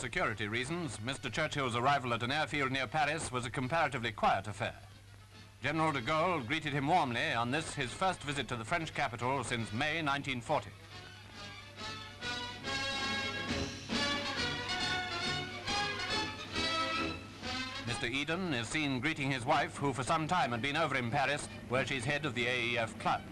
security reasons, Mr. Churchill's arrival at an airfield near Paris was a comparatively quiet affair. General de Gaulle greeted him warmly on this, his first visit to the French capital since May 1940. Mr. Eden is seen greeting his wife, who for some time had been over in Paris, where she's head of the AEF club.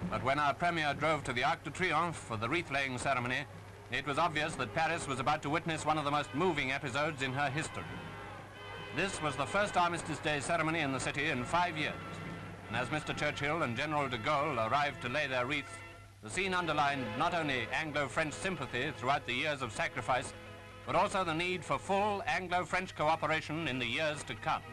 But when our Premier drove to the Arc de Triomphe for the wreath-laying ceremony, it was obvious that Paris was about to witness one of the most moving episodes in her history. This was the first Armistice Day ceremony in the city in 5 years, and as Mr. Churchill and General de Gaulle arrived to lay their wreaths, the scene underlined not only Anglo-French sympathy throughout the years of sacrifice, but also the need for full Anglo-French cooperation in the years to come.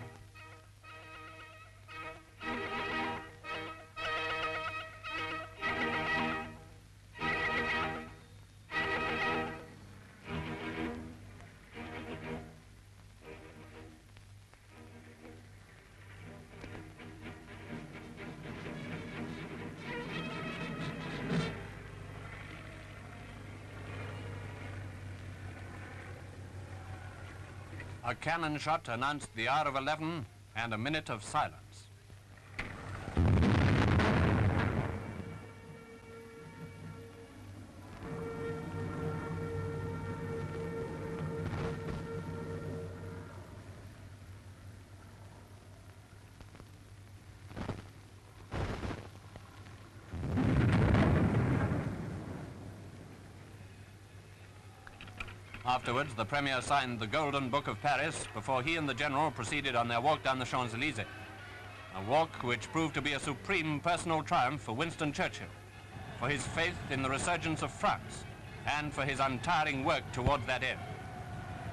A cannon shot announced the hour of 11 and a minute of silence. Afterwards, the Premier signed the Golden Book of Paris before he and the General proceeded on their walk down the Champs Elysees. A walk which proved to be a supreme personal triumph for Winston Churchill, for his faith in the resurgence of France, and for his untiring work towards that end.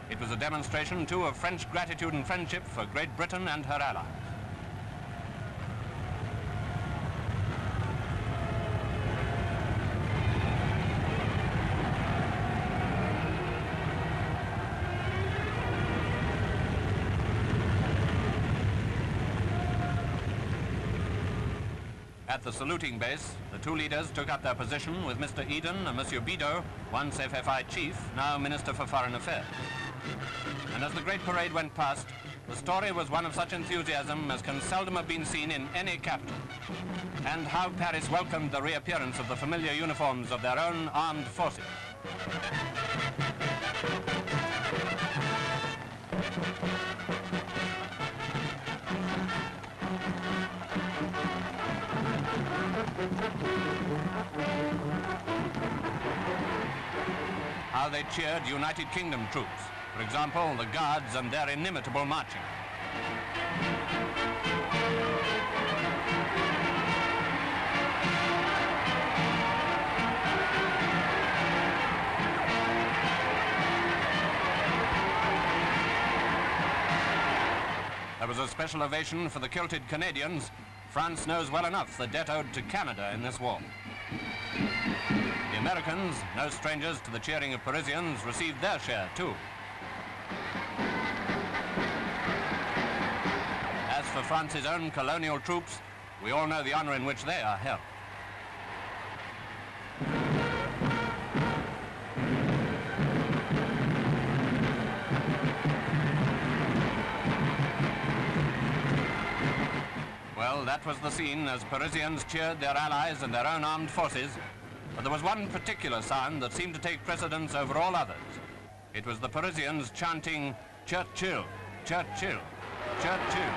It was a demonstration, too, of French gratitude and friendship for Great Britain and her allies. At the saluting base, the two leaders took up their position with Mr. Eden and Monsieur Bidot, once FFI chief, now Minister for Foreign Affairs. And as the great parade went past, the story was one of such enthusiasm as can seldom have been seen in any capital. And how Paris welcomed the reappearance of the familiar uniforms of their own armed forces. How they cheered United Kingdom troops, for example, the Guards and their inimitable marching. There was a special ovation for the kilted Canadians. France knows well enough the debt owed to Canada in this war. The Americans, no strangers to the cheering of Parisians, received their share too. As for France's own colonial troops, we all know the honor in which they are held. Well, that was the scene as Parisians cheered their allies and their own armed forces. But there was one particular sound that seemed to take precedence over all others. It was the Parisians chanting, "Churchill, Churchill, Churchill."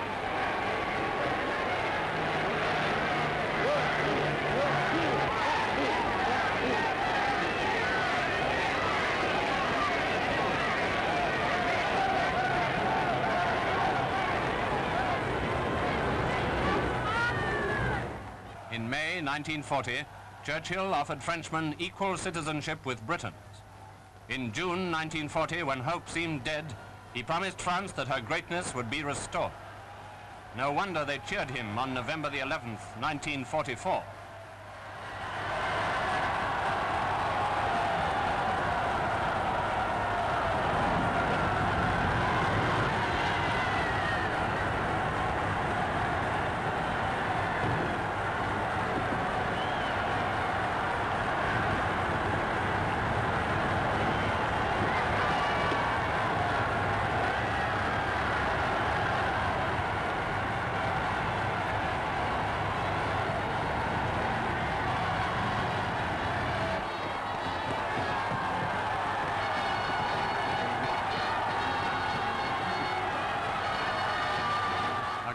In May 1940, Churchill offered Frenchmen equal citizenship with Britons. In June 1940, when hope seemed dead, he promised France that her greatness would be restored. No wonder they cheered him on November the 11th, 1944.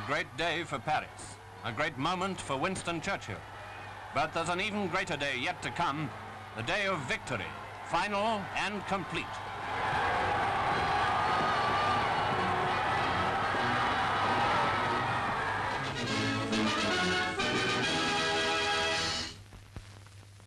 great day for Paris, a great moment for Winston Churchill. But there's an even greater day yet to come, the day of victory, final and complete.